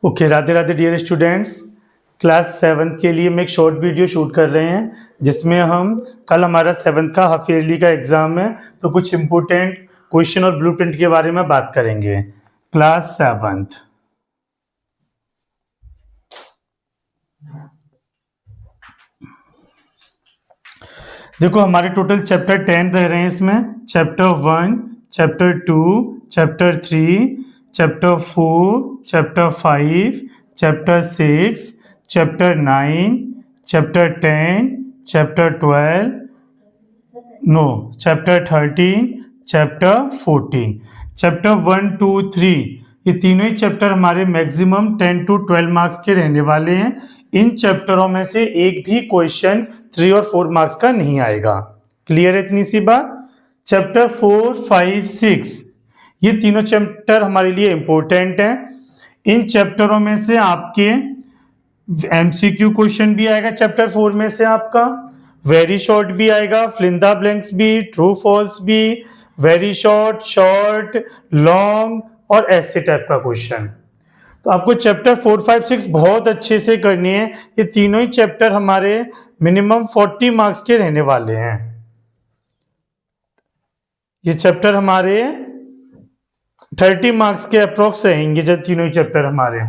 Okay, Radhe Radhe dear students. Class 7th के लिए हम एक शॉर्ट वीडियो शूट कर रहे हैं जिसमें हम कल हमारा 7th का हाफ ईयरली का एग्ज़ाम है, तो कुछ इम्पोर्टेंट क्वेश्चन और ब्लूप्रिंट के बारे में बात करेंगे। क्लास 7th देखो, हमारे टोटल चैप्टर 10 रह रहे हैं इसमें। Chapter 1, chapter 2, chapter 3, chapter 4, chapter 5, chapter 6, chapter 9, chapter 10, chapter 12, chapter 13, chapter 14। Chapter 1, 2, 3 ये तीनों ही चैप्टर हमारे मैक्सिमम 10 to 12 मार्क्स के रहने वाले हैं। इन चैप्टरों में से एक भी क्वेश्चन 3 और 4 मार्क्स का नहीं आएगा। क्लियर है इतनी सी बात। चैप्टर 4, 5, 6 ये तीनों चैप्टर हमारे लिए इम्पोर्टेंट हैं। इन चैप्टरों में से आपके एमसीक्यू क्वेश्चन भी आएगा। चैप्टर 4 में से आपका वेरी शॉर्ट भी आएगा, फिल इन द ब्लैंक्स भी, ट्रू फॉल्स भी, वेरी शॉर्ट, शॉर्ट, लॉन्ग और ऐसे टाइप का क्वेश्चन। तो आपको चैप्टर 4, 5, 6 बहुत अच्छे से करनी है। ये तीनों ही चैप्टर हमारे मिनिमम 40 मार्क्स के रहने वाले हैं। ये चैप्टर हमारे 30 मार्क्स के अप्रोक्स रहेंगे जब तीनों ही चैप्टर हमारे।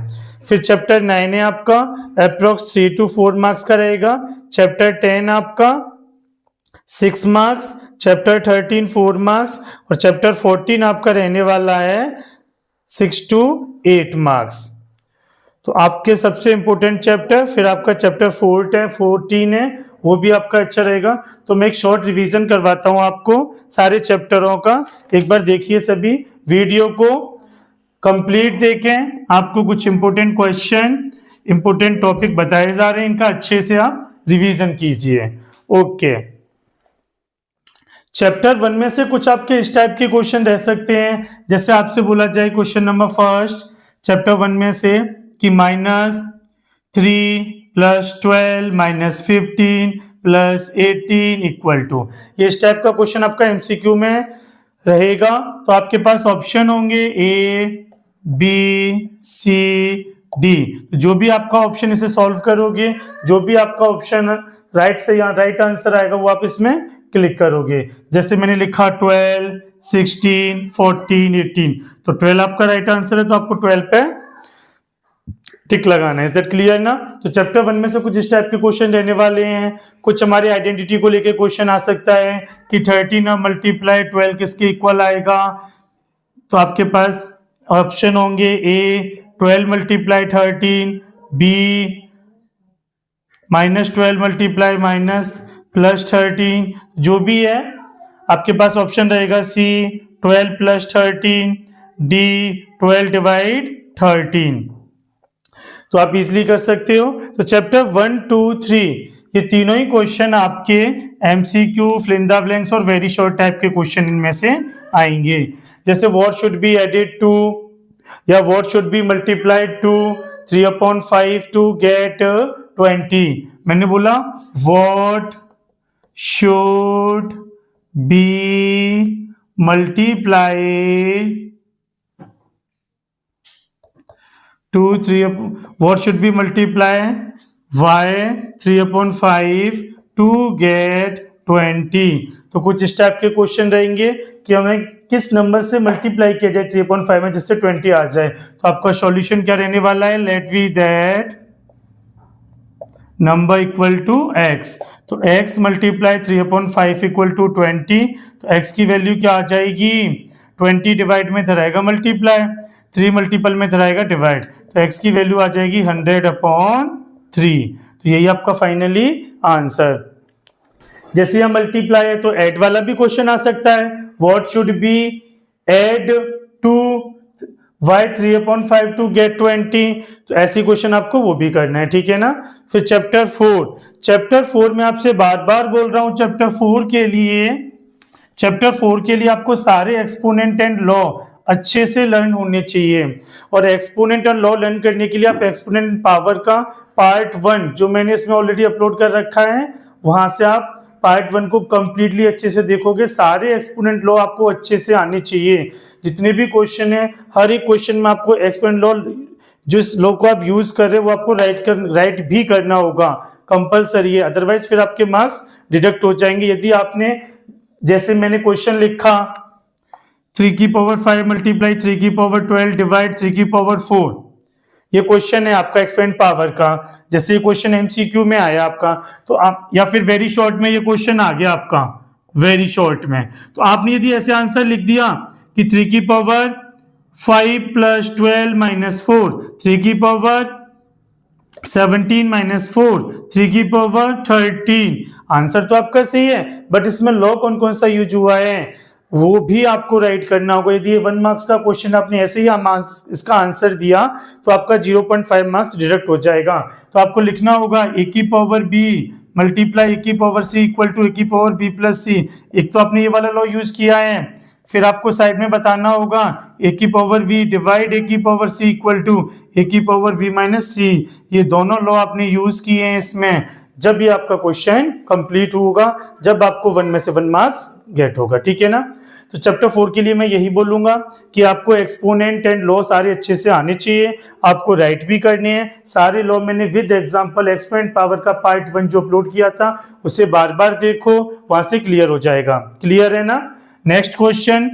फिर चैप्टर 9 है आपका अप्रोक्स 3 to 4 मार्क्स का रहेगा। चैप्टर 10 आपका 6 मार्क्स, चैप्टर 13 4 मार्क्स और चैप्टर 14 आपका रहने वाला है 6 to 8 मार्क्स। तो आपके सबसे इंपॉर्टेंट चैप्टर, फिर आपका चैप्टर 14 है, वो भी आपका अच्छा रहेगा। तो मैं एक शॉर्ट रिवीजन करवाता हूँ आपको सारे चैप्टरों का। एक बार देखिए, सभी वीडियो को कंप्लीट देखें। आपको कुछ इंपॉर्टेंट क्वेश्चन, इंपॉर्टेंट टॉपिक बताए जा रहे हैं, इनका अच्छे से आप रिवीजन कीजिए। ओके, चैप्टर 1 में से कुछ आपके इस टाइप के क्वेश्चन रह सकते हैं। जैसे आपसे बोला जाए क्वेश्चन नंबर फर्स्ट चैप्टर 1 में से कि -3 + 12 - 15 + 18 = ये इस टाइप का क्वेश्चन आपका एमसीक्यू में रहेगा। तो आपके पास ऑप्शन होंगे A, B, C, D। जो भी आपका ऑप्शन इसे सॉल्व करोगे, जो भी आपका ऑप्शन राइट से या राइट आंसर आएगा वो आप इसमें क्लिक करोगे। जैसे मैंने लिखा 12, 16, 14, 18, तो 12 आपका राइट आंसर है, तो आपको 12 पे टिक लगाना है। इज दैट क्लियर ना? तो चैप्टर 1 में से कुछ इस टाइप के क्वेश्चन रहने वाले हैं। कुछ हमारी आइडेंटिटी को लेके क्वेश्चन आ सकता है कि 13 मल्टीप्लाई 12 किसके इक्वल आएगा। तो आपके पास ऑप्शन होंगे A 12 × 13, B -12 × +13, जो भी है आपके पास ऑप्शन रहेगा C 12 + 13, D 12 / 13। तो आप इजीली कर सकते हो। तो चैप्टर 1, 2, 3 ये तीनों ही क्वेश्चन आपके MCQ, fill in the blanks और वेरी शॉर्ट टाइप के क्वेश्चन इनमें से आएंगे। जैसे what should be added to या what should be multiplied to 3/5 to get 20। मैंने बोला what should be multiplied to 3, what should be multiply y 3/5 to get 20। तो कुछ इस टाइप के क्वेश्चन रहेंगे कि हमें किस नंबर से मल्टीप्लाई किया जाए 3/5 में जिससे 20 आ जाए। तो आपका सॉल्यूशन क्या रहने वाला है? Let we that number equal to x। तो x मल्टीप्लाई 3/5 = 20। तो x की वैल्यू क्या आ जाएगी? 20 डिवाइड में धराएगा मल्टीप्लाई, 3 मल्टीपल में धराएगा डिवाइड, तो x की वैल्यू आ जाएगी 100/3। तो यही आपका फाइनली आंसर। जैसे यहाँ मल्टीप्लाई है तो ऐड वाला भी क्वेश्चन आ सकता है। What should be add to y 3/5 to get 20। तो ऐसी क्वेश्चन आपको वो भी करना है, ठीक है ना। फिर चैप्टर 4 में आपसे बार बार बोल रहा हूं, चैप्टर 4 के लिए आपको सारे एक्सपोनेंट एंड लॉ अच्छे से लर्न होने चाहिए। और एक्सपोनेंट और लॉ लर्न करने के लिए आप एक्सपोनेंट पावर का पार्ट 1 जो मैंने इसमें ऑलरेडी अपलोड कर रखा है, वहां से आप पार्ट 1 को कंप्लीटली अच्छे से देखोगे। सारे एक्सपोनेंट लॉ आपको अच्छे से आने चाहिए। जितने भी क्वेश्चन है, हर एक क्वेश्चन में आपको एक्सपोनेंट लॉ जिस लॉ को आप यूज कर रहे हो वो आपको राइट भी करना होगा, कंपलसरी है, अदरवाइज फिर आपके मार्क्स डिडक्ट हो जाएंगे। यदि आपने, जैसे मैंने क्वेश्चन लिखा 3 की पावर 5 मल्टीप्लाई 3 की पावर 12 डिवाइड 3 की पावर 4, ये क्वेश्चन है आपका एक्सपेंड पावर का। जैसे ये क्वेश्चन एमसीक्यू में आया आपका, तो आप, या फिर वेरी शॉर्ट में ये क्वेश्चन आ गया आपका वेरी शॉर्ट में, तो आपने यदि ऐसे आंसर लिख दिया कि 3 की पावर 5 प्लस 12 माइनस 4, 3 की पावर 17 माइनस 4, 3 की पावर 13, आंसर तो आपका सही है, बट इसमें लॉ कौन कौन सा यूज हुआ है वो भी आपको राइट करना होगा। यदि ये 1 मार्क्स का क्वेश्चन आपने ऐसे ही इसका आंसर दिया तो आपका 0.5 मार्क्स डिडक्ट हो जाएगा। तो आपको लिखना होगा ए की पावर बी मल्टीप्लाई ए की पावर सी इक्वल टू ए की पावर बी प्लस सी। एक तो आपने ये वाला लॉ यूज किया है, फिर आपको साइड में बताना होगा ए की पावर वी डिवाइड ए की पावर सी इक्वल टू ए की पावर बी माइनस सी। ये दोनों लॉ आपने यूज किए हैं इसमें, जब ये आपका क्वेश्चन कंप्लीट होगा, जब आपको 1 में से 1 मार्क्स गेट होगा, ठीक है ना। तो चैप्टर 4 के लिए मैं यही बोलूंगा कि आपको एक्सपोनेंट एंड लॉ सारे अच्छे से आने चाहिए, आपको राइट भी करने हैं सारे लॉ। मैंने विद एग्जांपल एक्सपेंड पावर का पार्ट 1 जो अपलोड किया था उसे बार बार देखो, वहां से क्लियर हो जाएगा। क्लियर है ना। Next question,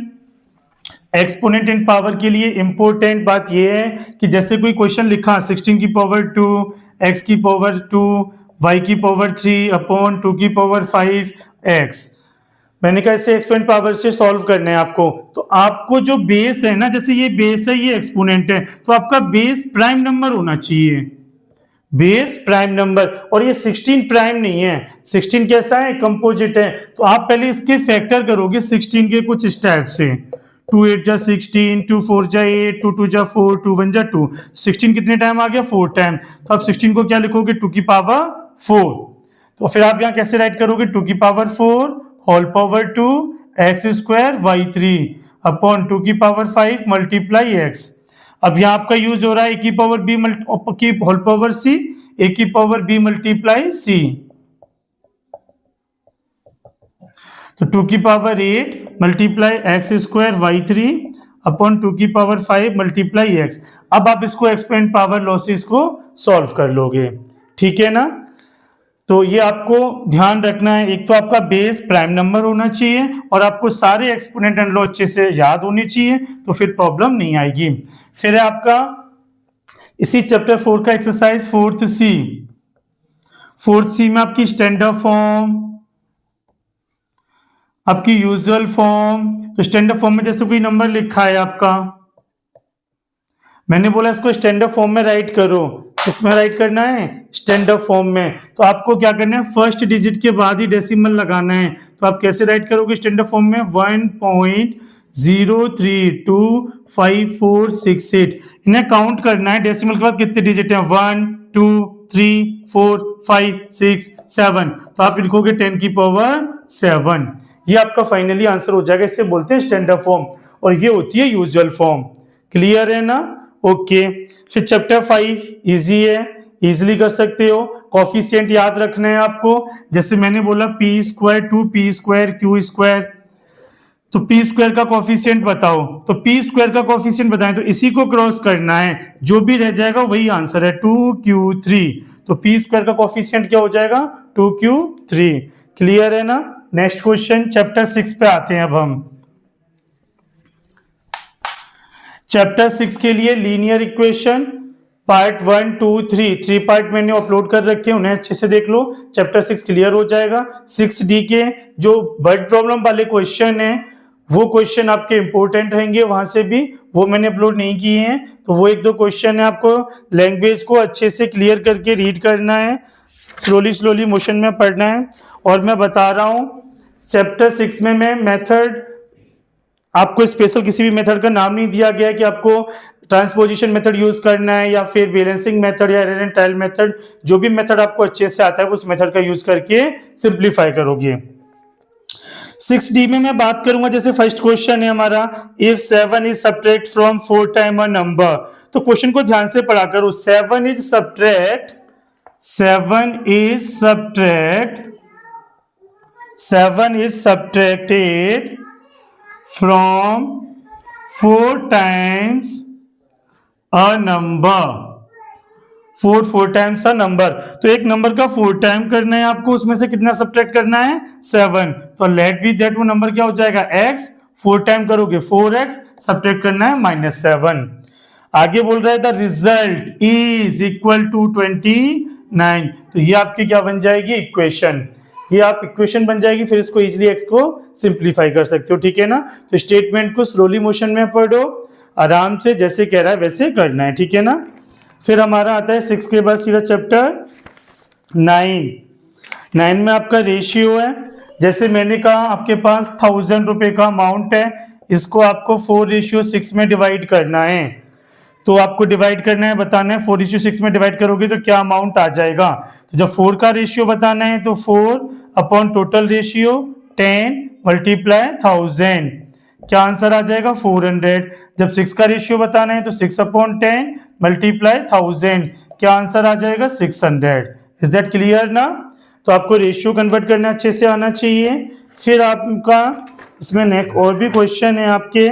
exponent and power के लिए इंपॉर्टेंट बात यह है कि जैसे कोई क्वेश्चन लिखा 16 की पावर 2 x की पावर 2 y की पावर 3 अपॉन 2 की पावर 5 x, मैंने कहा इसे एक्सपोनेंट पावर से सॉल्व करना है आपको। तो आपको जो बेस है ना, जैसे ये बेस है ये एक्सपोनेंट है, तो आपका बेस प्राइम नंबर होना चाहिए, बेस प्राइम नंबर। और ये 16 प्राइम नहीं है, 16 कैसा है, कंपोजिट है। तो आप पहले इसके फैक्टर करोगे 16 के कुछ इस टाइप से, 2 8 जा 16, 2 4 जा 8, 2 2 जा 4, 2 1 जा 2, 16 कितने टाइम आ गया, 4 टाइम। तो आप 16 को क्या लिखोगे, 2 की पावर 4। तो फिर आप यहाँ कैसे राइट करोगे, 2 की power 4 whole power 2 x square y 3 upon 2 की पावर 5 मल्टीप्लाई एक्स। अब यहाँ आपका यूज हो रहा है ए की पावर बी की होल पावर सी, ए की पावर बी मल्टीप्लाई सी। तो 2 की power 8 multiply x square y 3 upon 2 की पावर 5 मल्टीप्लाई एक्स। अब आप इसको एक्सपेंड पावर लॉसेस को सॉल्व कर लोगे, ठीक है ना। तो ये आपको ध्यान रखना है, एक तो आपका बेस प्राइम नंबर होना चाहिए और आपको सारे एक्सपोनेंट एंड लॉ अच्छे से याद होने चाहिए, तो फिर प्रॉब्लम नहीं आएगी। फिर है आपका इसी चैप्टर 4 का एक्सरसाइज 4th सी। 4th सी में आपकी स्टैंडर्ड फॉर्म, आपकी यूजुअल फॉर्म। तो स्टैंडर्ड फॉर्म में जैसे कोई नंबर लिखा है आपका, मैंने बोला इसको स्टैंडर्ड फॉर्म में राइट करो, इसमें राइट करना है स्टैंडर्ड फॉर्म में। तो आपको क्या करना है, फर्स्ट डिजिट के बाद ही डेसिमल लगाना है। तो आप कैसे राइट करोगे स्टैंडर्ड फॉर्म में, 1.032546 इन्हें काउंट करना है, डेसिमल के बाद कितने डिजिट हैं, 1 2 3 4 5 6 7। तो आप लिखोगे 10 की पावर 7। ये आपका फाइनली आंसर हो जाएगा, इसे बोलते हैं स्टैंडर्ड फॉर्म, और ये होती है यूजुअल फॉर्म। क्लियर है ना। ओके फिर चैप्टर 5 इजी है, इजिली कर सकते हो। कॉफिशिएंट याद रखना है आपको, जैसे मैंने बोला p square two p square q square. तो पी स्क्वायर का कॉफिशिएंट बताओ, तो पी स्क्वायर का कॉफिशिएंट बताएं तो इसी को क्रॉस करना है, जो भी रह जाएगा वही आंसर है, 2q3। तो पी स्क्वायर का कॉफिशिएंट क्या हो जाएगा, 2q3। क्लियर है ना। नेक्स्ट क्वेश्चन चैप्टर 6 पे आते हैं अब हम। चैप्टर 6 के लिए लीनियर इक्वेशन पार्ट 1 2 3 पार्ट मैंने अपलोड कर रखे हैं, उन्हें अच्छे से देख लो, चैप्टर 6 क्लियर हो जाएगा। 6D के जो वर्ड प्रॉब्लम वाले क्वेश्चन है वो क्वेश्चन आपके इंपॉर्टेंट रहेंगे, वहां से भी वो मैंने अपलोड नहीं किए हैं। तो वो 1-2 क्वेश्चन है, आपको लैंग्वेज को अच्छे से क्लियर करके रीड करना है, स्लोली मोशन में पढ़ना है। और मैं बता रहा हूँ चैप्टर 6 में मैं मेथड, आपको स्पेशल किसी भी मेथड का नाम नहीं दिया गया कि आपको ट्रांसपोजिशन मेथड यूज करना है या फिर बैलेंसिंग मेथड या एरर एंड ट्रायल मेथड। जो भी मेथड आपको अच्छे से आता है उस मेथड का यूज करके सिंप्लीफाई करोगे। 6D में मैं बात करूंगा, जैसे फर्स्ट क्वेश्चन है हमारा, if 7 is subtract from 4 time a number. तो क्वेश्चन को ध्यान से पढ़ा करो, 7 is subtracted from 4 times a number, four times a number. तो एक नंबर का 4 टाइम करना है आपको, उसमें से कितना सब्ट्रैक्ट करना है 7। तो लेट वी दैट वो नंबर क्या हो जाएगा x, 4 टाइम करोगे 4x, सब्ट्रैक्ट करना है -7। आगे बोल रहा है the result is equal to 29। तो ये आपकी क्या बन जाएगी इक्वेशन, ये आप इक्वेशन बन जाएगी, फिर इसको इजिली x को सिंप्लीफाई कर सकते हो, ठीक है ना। तो स्टेटमेंट को स्लोली मोशन में पढ़ो, आराम से जैसे कह रहा है वैसे करना है, ठीक है ना। फिर हमारा आता है 6 के बाद सीधा चैप्टर 9 में आपका रेशियो है। जैसे मैंने कहा आपके पास 1000 रुपए का अमाउंट है, इसको आपको 4:6 में डिवाइड करना है। तो आपको डिवाइड करना है, बताना है 4:6 में डिवाइड करोगे तो क्या अमाउंट आ जाएगा। तो जब 4 का रेशियो बताना है तो 4 अपॉन टोटल रेशियो 10 मल्टीप्लाई 1000, क्या आंसर आ जाएगा 400। जब 6 का रेशियो बताना है तो 6 अपॉन 10 मल्टीप्लाई 1000, क्या आंसर आ जाएगा 600। इज दैट क्लियर ना। तो आपको रेशियो कन्वर्ट करना अच्छे से आना चाहिए। फिर आपका इसमें नेक्स्ट और भी क्वेश्चन है आपके,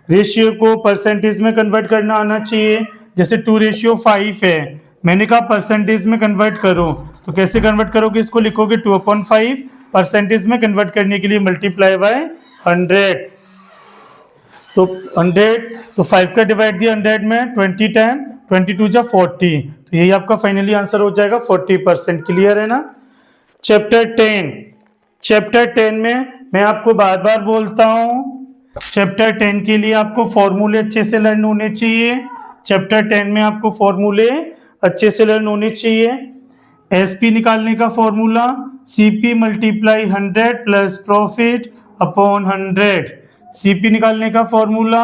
रेशियो को परसेंटेज में कन्वर्ट करना आना चाहिए। जैसे 2:5 है, मैंने कहा परसेंटेज में कन्वर्ट करो, तो कैसे कन्वर्ट करोगे, इसको लिखोगे 2/5, परसेंटेज में कन्वर्ट करने के लिए मल्टीप्लाई बाय 100। तो 100, तो 5 का डिवाइड दिया 100 में 20 टाइम, 22 जा 40, तो यही आपका फाइनली आंसर हो जाएगा 40%। क्लियर है ना। चैप्टर 10 में मैं आपको बार बार बोलता हूं, चैप्टर 10 के लिए आपको फॉर्मूले अच्छे से लर्न होने चाहिए। चैप्टर 10 में आपको फॉर्मूले अच्छे से लर्न होने चाहिए। एसपी निकालने का formula CP multiply 100 plus profit upon 100। CP निकालने का formula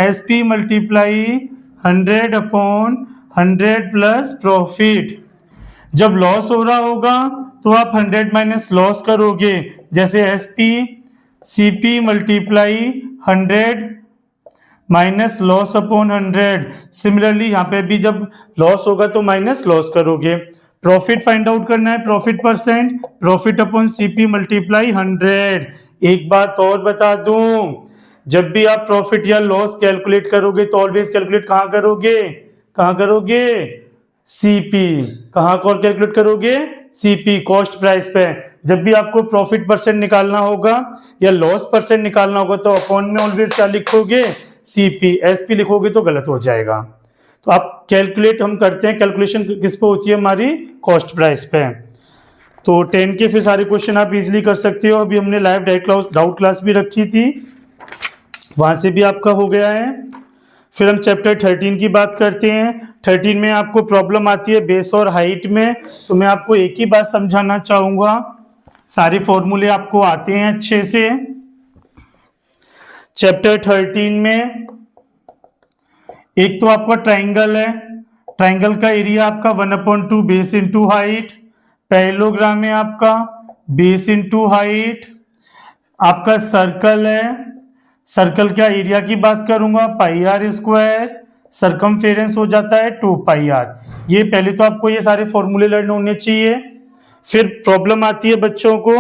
SP multiply 100 upon 100 plus profit. जब लॉस हो रहा होगा तो आप 100 माइनस लॉस करोगे, जैसे SP CP multiply 100 minus loss upon 100। Similarly यहाँ पे भी जब लॉस होगा तो माइनस लॉस करोगे। प्रॉफिट फाइंड आउट करना है, profit percent, profit upon CP multiply 100। एक बात और बता दूं, जब भी आप प्रॉफिट या लॉस कैलकुलेट करोगे तो ऑलवेज कैलकुलेट कहाँ करोगे सीपी। कहाँ को कैलकुलेट करोगे सीपी, कॉस्ट प्राइस पे। जब भी आपको प्रॉफिट परसेंट निकालना होगा या लॉस परसेंट निकालना होगा तो अपॉन में ऑलवेज क्या लिखोगे सीपी, एसपी लिखोगे तो गलत हो जाएगा। तो आप कैलकुलेट हम करते हैं, कैलकुलेशन किस पे होती है हमारी कॉस्ट प्राइस पे। तो 10 के फिर सारे क्वेश्चन आप इजीली कर सकते हो। अभी हमने लाइव डाउट क्लास भी रखी थी, वहां से भी आपका हो गया है। फिर हम चैप्टर 13 की बात करते हैं। 13 में आपको प्रॉब्लम आती है बेस और हाइट में, तो मैं आपको एक ही बात समझाना चाहूंगा, सारे फॉर्मूले आपको आते हैं अच्छे से। चैप्टर 13 में एक तो आपका ट्राइंगल है, ट्राइंगल का एरिया आपका 1/2 बेस इंटू हाइट, पैरेललोग्राम है आपका बेस इंटू हाइट। आपका सर्कल है, सर्कल का एरिया की बात करूंगा πr², सरकमफेरेंस हो जाता है 2πr। ये पहले तो आपको ये सारे फॉर्मूले लर्न होने चाहिए। फिर प्रॉब्लम आती है बच्चों को,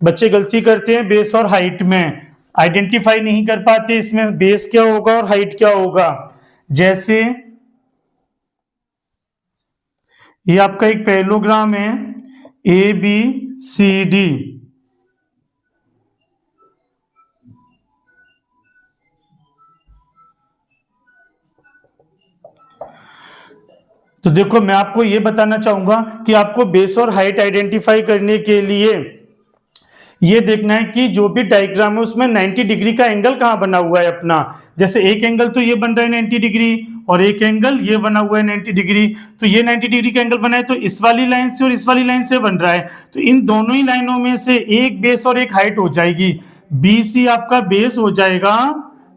बच्चे गलती करते हैं बेस और हाइट में, आइडेंटिफाई नहीं कर पाते इसमें बेस क्या होगा और हाइट क्या होगा। जैसे ये आपका एक पैरेललोग्राम है ABCD, तो देखो मैं आपको ये बताना चाहूंगा कि आपको बेस और हाइट आइडेंटिफाई करने के लिए ये देखना है कि जो भी डायग्राम है उसमें 90 डिग्री का एंगल कहाँ बना हुआ है अपना। जैसे एक एंगल तो ये बन रहा है 90 डिग्री और एक एंगल ये बना हुआ है 90 डिग्री, तो ये 90 डिग्री का एंगल बना है तो इस वाली लाइन से और इस वाली लाइन से बन रहा है, तो इन दोनों ही लाइनों में से एक बेस और एक हाइट हो जाएगी। BC आपका बेस हो जाएगा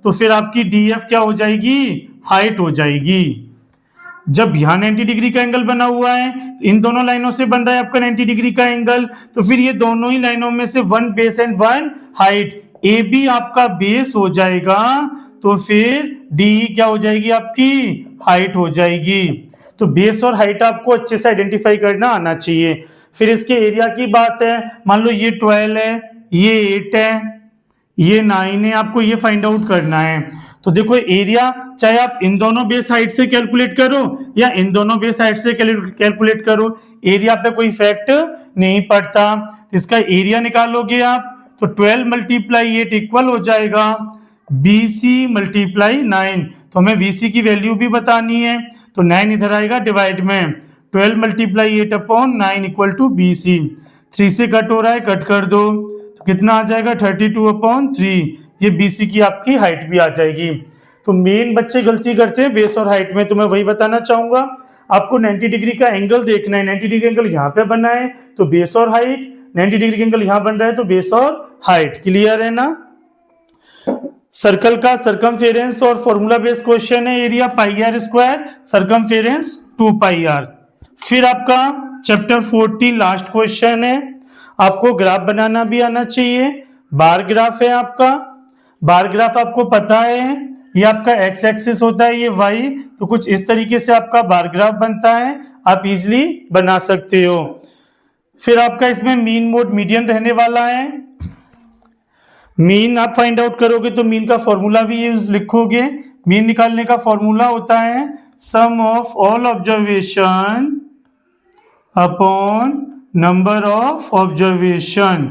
तो फिर आपकी DF क्या हो जाएगी, हाइट हो जाएगी। जब यहाँ 90 डिग्री का एंगल बना हुआ है तो इन दोनों लाइनों से बन रहा है आपका 90 डिग्री का एंगल, तो फिर ये दोनों ही लाइनों में से one base and one height, AB आपका बेस हो जाएगा तो फिर DE क्या हो जाएगी आपकी हाइट हो जाएगी। तो बेस और हाइट आपको अच्छे से आइडेंटिफाई करना आना चाहिए। फिर इसके एरिया की बात है, मान लो ये 12 है, ये 8 है, ये 9 है, आपको ये फाइंड आउट करना है। तो देखो एरिया चाहे आप इन दोनों बेस हाइट से कैलकुलेट करो या इन दोनों बेस हाइट से कैलकुलेट करो, एरिया पे कोई इफेक्ट नहीं पड़ता। तो इसका एरिया निकालोगे आप तो 12 मल्टीप्लाई 8 इक्वल हो जाएगा BC मल्टीप्लाई 9। तो हमें VC की वैल्यू भी बतानी है, तो 9 इधर आएगा डिवाइड में, 12 multiply 8 upon 9 equal to BC। 3 से कट हो रहा है, कट कर दो तो कितना आ जाएगा 32 अपॉन 3। ये BC की आपकी हाइट भी आ जाएगी। तो मेन बच्चे गलती करते हैं बेस और हाइट में, तो मैं वही बताना चाहूंगा। आपको 90 डिग्री का एंगल देखना है, 90 डिग्री एंगल यहाँ पे बना है तो बेस और हाइट, 90 डिग्री एंगल यहाँ बन रहा है तो बेस और हाइट। क्लियर है ना। सर्कल का सरकमफेरेंस और फॉर्मूला बेस्ड क्वेश्चन है, area pi r square, circumference 2 pi r. फिर आपका चैप्टर 14 लास्ट क्वेश्चन है, आपको ग्राफ बनाना भी आना चाहिए। बार ग्राफ है आपका, बार ग्राफ आपको पता है ये आपका एक्स एक्सिस होता है, ये वाई, तो कुछ इस तरीके से आपका बार ग्राफ बनता है, आप इजीली बना सकते हो। फिर आपका इसमें मीन मोड मीडियन रहने वाला है। मीन आप फाइंड आउट करोगे तो मीन का फॉर्मूला भी यूज लिखोगे। मीन निकालने का फॉर्मूला होता है sum of all observation upon number of observation.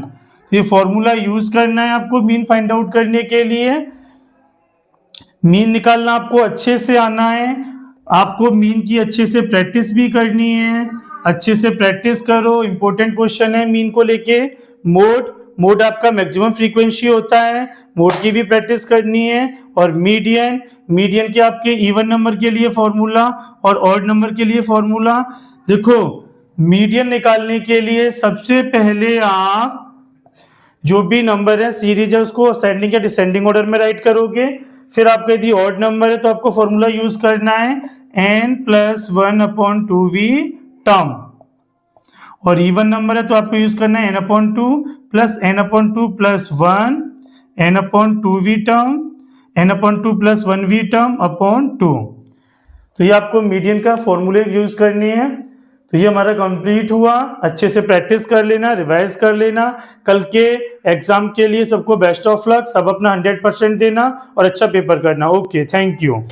तो ये फॉर्मूला यूज करना है आपको मीन फाइंड आउट करने के लिए। मीन निकालना आपको अच्छे से आना है, आपको मीन की अच्छे से प्रैक्टिस भी करनी है, अच्छे से प्रैक्टिस करो। इंपॉर्टेंट क्वेश्चन है मीन को लेके। मोड आपका मैक्सिमम फ्रीक्वेंसी होता है, मोड की भी प्रैक्टिस करनी है। और मीडियन के आपके इवन नंबर के लिए फॉर्मूला और ऑड नंबर के लिए फॉर्मूला। देखो मीडियन निकालने के लिए सबसे पहले आप जो भी नंबर है सीरीज है उसको असेंडिंग या डिसेंडिंग ऑर्डर में राइट करोगे। फिर आपका यदि ऑड नंबर है तो आपको फॉर्मूला यूज करना है n+1/2v टर्म, और इवन नंबर है तो आपको यूज करना है n/2 plus n/2 plus 1 n/2v term, n/2 plus 1v term upon 2। तो ये आपको मीडियन का फॉर्मूले यूज करनी है। तो ये हमारा कंप्लीट हुआ। अच्छे से प्रैक्टिस कर लेना, रिवाइज कर लेना। कल के एग्जाम के लिए सबको बेस्ट ऑफ लक। सब अपना 100% देना और अच्छा पेपर करना। Okay, thank you.